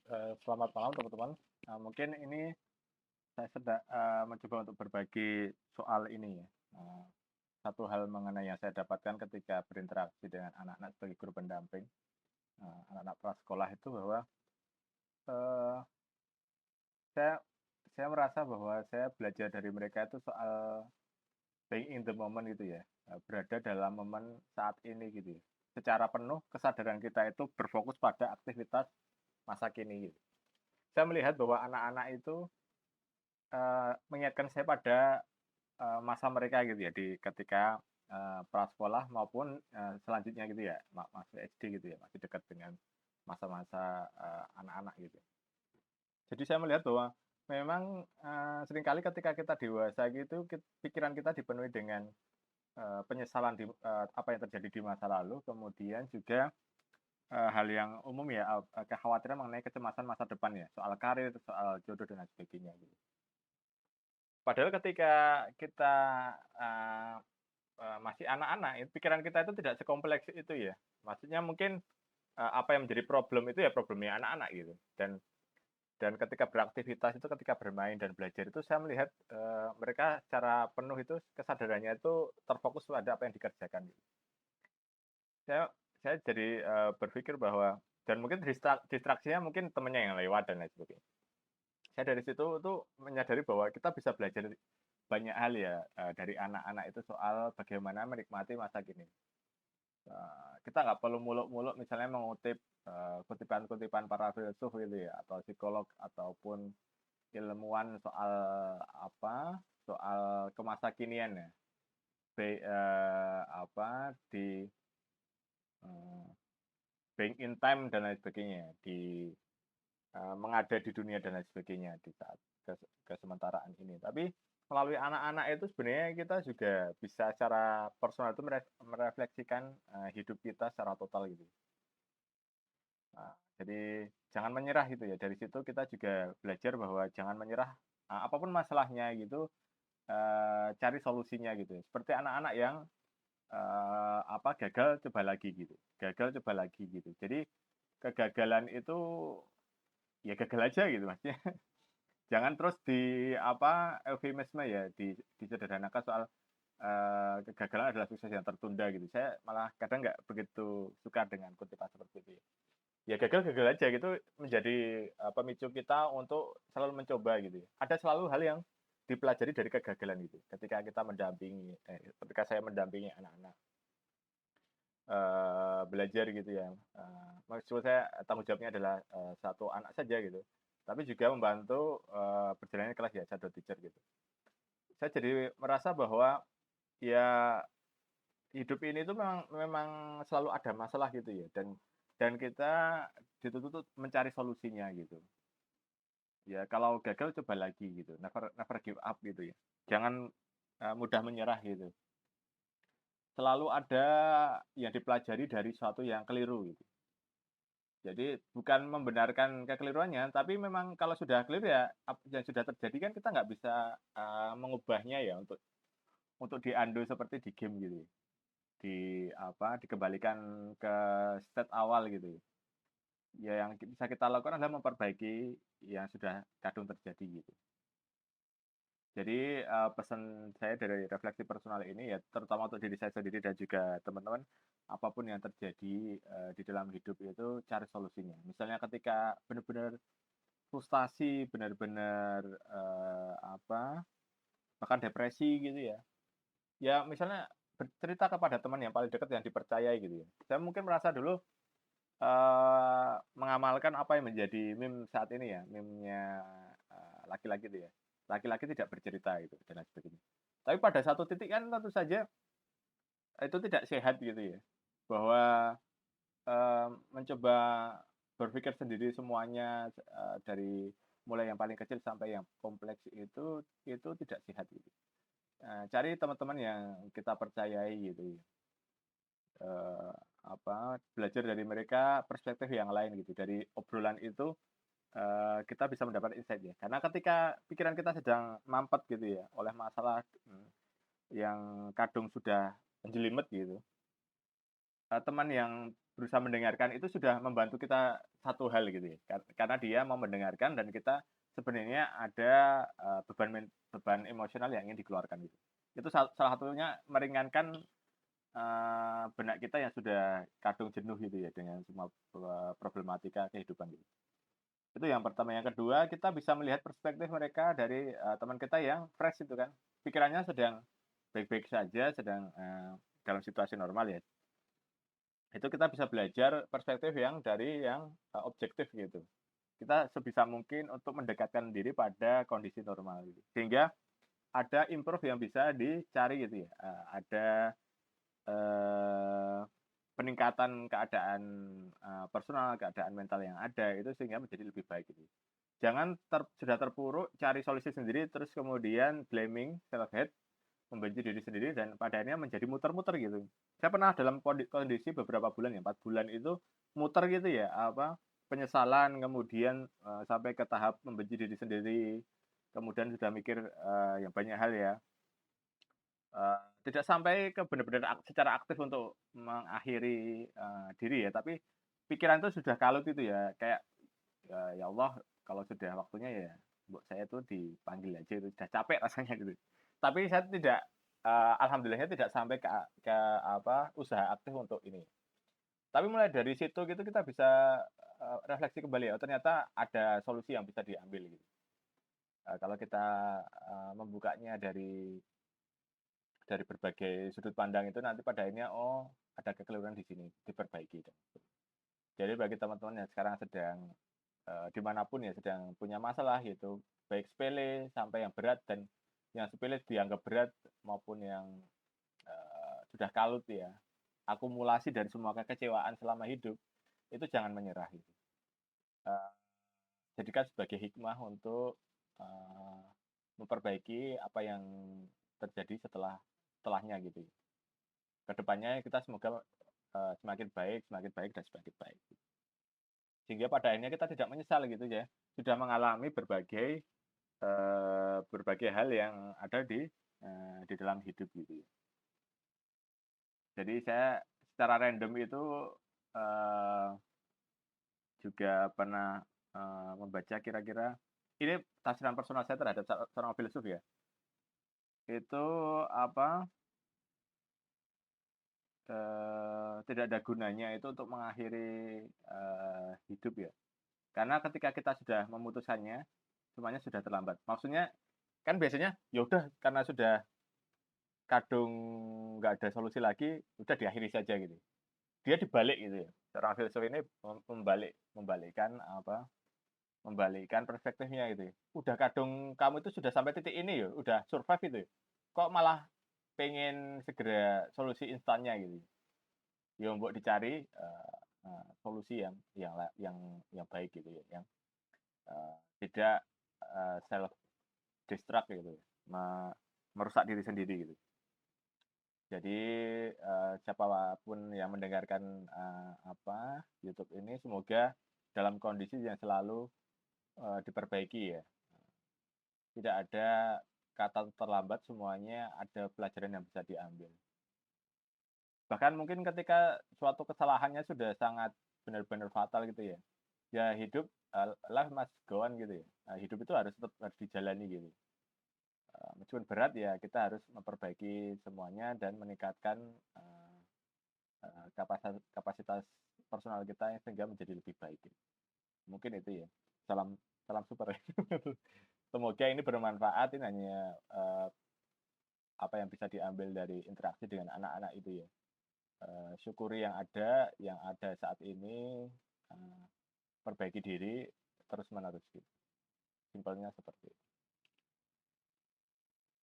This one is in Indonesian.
Selamat malam teman-teman. Mungkin ini saya sedang mencoba untuk berbagi soal ini ya. Eee, Satu hal mengenai yang saya dapatkan ketika berinteraksi dengan anak-anak sebagai guru pendamping, anak-anak prasekolah itu bahwa, eee, saya saya merasa bahwa saya belajar dari mereka itu soal being in the moment gitu ya, berada dalam momen saat ini gitu ya. Secara penuh kesadaran kita itu berfokus pada aktivitas masa kini gitu. Saya melihat bahwa anak-anak itu mengingatkan saya pada, masa mereka gitu ya di ketika, prasekolah maupun, selanjutnya gitu ya, masih SD gitu ya, masih dekat dengan masa-masa, anak-anak gitu. Jadi saya melihat bahwa memang, seringkali ketika kita dewasa gitu, pikiran kita dipenuhi dengan, penyesalan apa yang terjadi di masa lalu, kemudian juga, hal yang umum ya, kekhawatiran mengenai kecemasan masa depan ya, soal karir, soal jodoh dan lain sebagainya gitu. Padahal ketika kita, eee masih anak-anak, pikiran kita itu tidak sekompleks itu ya. Maksudnya mungkin, apa yang menjadi problem itu ya problemnya anak-anak gitu. Dan ketika beraktivitas itu, ketika bermain dan belajar itu saya melihat, mereka secara penuh itu kesadarannya itu terfokus pada apa yang dikerjakan gitu. Saya saya jadi, berpikir bahwa dan mungkin distraksinya mungkin temennya yang lewat dan lain sebagainya. Saya dari situ tuh menyadari bahwa kita bisa belajar banyak hal ya, dari anak-anak itu soal bagaimana menikmati masa kini. Kita nggak perlu muluk-muluk misalnya mengutip, kutipan-kutipan para filsuf gitu ya, atau psikolog, ataupun ilmuwan soal apa, soal kemasakinian ya, di, eee, being in time dan lain sebagainya, mengada di dunia dan lain sebagainya di saat kesementaraan ini. Tapi melalui anak-anak itu sebenarnya kita juga bisa secara personal itu merefleksikan, hidup kita secara total gitu. Jadi jangan menyerah gitu ya, dari situ kita juga belajar bahwa jangan menyerah, apa masalahnya gitu, cari solusinya gitu. Seperti anak-anak yang, gagal coba lagi gitu, gagal coba lagi gitu. Jadi kegagalan itu ya gagal aja gitu Masnya. Jangan terus eufemisme ya, disederhanakan soal, kegagalan adalah sukses yang tertunda gitu. Saya malah kadang nggak begitu suka dengan kutipan seperti itu ya. Ya gagal gagal aja gitu menjadi, pemicu kita untuk selalu mencoba gitu ya. Ada selalu hal yang dipelajari dari kegagalan gitu, ketika saya mendampingi anak-anak, belajar gitu ya, maksud saya tanggung jawabnya adalah, 1 anak saja gitu, tapi juga membantu, berjalannya kelas ya, shadow teacher gitu. Saya jadi merasa bahwa ya hidup ini tuh memang memang selalu ada masalah gitu ya, dan kita dituntut untuk mencari solusinya gitu. Ya kalau gagal coba lagi gitu, never never give up gitu ya. Jangan, mudah menyerah gitu. Selalu ada yang dipelajari dari sesuatu yang keliru gitu. Jadi bukan membenarkan kekeliruannya, tapi memang kalau sudah keliru ya yang sudah terjadi kan kita nggak bisa, mengubahnya ya untuk di-undo seperti di game gitu ya. Dikembalikan ke state awal gitu ya. Ya yang bisa kita lakukan adalah memperbaiki yang sudah kadung terjadi gitu. Jadi, pesan saya dari refleksi personal ini ya terutama untuk diri saya sendiri dan juga teman-teman, apapun yang terjadi, di dalam hidup itu cari solusinya. Misalnya ketika benar-benar frustasi, benar-benar, bahkan depresi gitu ya, ya misalnya bercerita kepada teman yang paling dekat yang dipercayai gitu ya. Saya mungkin merasa dulu, mengamalkan apa yang menjadi meme saat ini ya, meme-nya, laki-laki itu ya, laki-laki tidak bercerita gitu dan lain sebagainya. Tapi pada satu titik kan tentu saja itu tidak sehat gitu ya, bahwa, mencoba berpikir sendiri semuanya, dari mulai yang paling kecil sampai yang kompleks itu tidak sehat gitu. Cari teman-teman yang kita percayai gitu ya, eee, belajar dari mereka perspektif yang lain gitu, dari obrolan itu kita bisa mendapat insight ya. Karena ketika pikiran kita sedang mampet gitu ya, oleh masalah, yang kadung sudah menjelimet gitu, teman yang berusaha mendengarkan itu sudah membantu kita satu hal gitu ya. Karena dia mau mendengarkan dan kita sebenarnya ada beban emosional yang ingin dikeluarkan gitu. Itu salah satunya meringankan benak kita yang sudah kadung jenuh gitu ya dengan semua problematika kehidupan gitu. Itu yang pertama. Yang kedua, kita bisa melihat perspektif mereka dari teman kita yang fresh itu kan. Pikirannya sedang baik-baik saja, sedang dalam situasi normal ya. Itu kita bisa belajar perspektif yang dari yang objektif gitu. Kita sebisa mungkin untuk mendekatkan diri pada kondisi normal gitu. Sehingga ada improve yang bisa dicari gitu ya. Ada peningkatan keadaan personal, keadaan mental yang ada itu sehingga menjadi lebih baik gitu. Jangan sudah terpuruk cari solusi sendiri terus kemudian blaming, self hate, membenci diri sendiri dan pada akhirnya menjadi muter-muter gitu. Saya pernah dalam kondisi beberapa bulan ya, 4 bulan itu muter gitu ya, penyesalan kemudian sampai ke tahap membenci diri sendiri, kemudian sudah mikir yang banyak hal ya. Tidak sampai ke benar-benar secara aktif untuk mengakhiri diri ya, tapi pikiran itu sudah kalut itu ya, kayak ya Allah kalau sudah waktunya ya buat saya tuh dipanggil aja itu sudah capek rasanya gitu. Tapi saya tidak alhamdulillahnya tidak sampai ke usaha aktif untuk ini. Tapi mulai dari situ gitu kita bisa refleksi kembali ya, ternyata ada solusi yang bisa diambil gitu. Kalau kita membukanya dari berbagai sudut pandang itu nanti pada akhirnya oh ada kekeliruan di sini diperbaiki. Jadi bagi teman-teman yang sekarang sedang dimanapun ya sedang punya masalah gitu, baik sepele sampai yang berat dan yang sepele dianggap berat maupun yang sudah kalut ya, akumulasi dari semua kekecewaan selama hidup itu jangan menyerah gitu. Uh, Jadikan sebagai hikmah untuk memperbaiki apa yang terjadi setelahnya gitu. Kedepannya kita semoga semakin baik dan semakin baik. Sehingga pada akhirnya kita tidak menyesal gitu ya, sudah mengalami berbagai hal yang ada di dalam hidup gitu. Jadi saya secara random itu juga pernah membaca kira-kira ini tafsiran personal saya terhadap seorang filsuf ya. Itu tidak ada gunanya itu untuk mengakhiri hidup ya. Karena ketika kita sudah memutuskannya, semuanya sudah terlambat. Maksudnya kan biasanya ya udah karena sudah kadung nggak ada solusi lagi, udah diakhiri saja gitu. Dia dibalik gitu ya. Seorang filsuf ini membalikkan perspektifnya gitu ya. Udah kadung kamu itu sudah sampai titik ini ya, udah survive itu ya. Kok malah pengen segera solusi instannya gitu. Ya mbok dicari solusi yang baik gitu ya, yang tidak self destruct gitu ya, merusak diri sendiri gitu. Jadi siapapun yang mendengarkan YouTube ini semoga dalam kondisi yang selalu diperbaiki ya. Tidak ada kata terlambat, semuanya ada pelajaran yang bisa diambil. Bahkan mungkin ketika suatu kesalahannya sudah sangat benar-benar fatal gitu ya, ya hidup life must go on gitu ya. Hidup itu harus tetap harus dijalani gitu. Meskipun berat ya kita harus memperbaiki semuanya dan meningkatkan kapasitas personal kita sehingga menjadi lebih baik. Gitu. Mungkin itu ya. Salam salam super. Semoga ini bermanfaat. Ini hanya apa yang bisa diambil dari interaksi dengan anak-anak itu ya. Syukuri yang ada saat ini, perbaiki diri terus menerus gitu. Simpelnya seperti itu.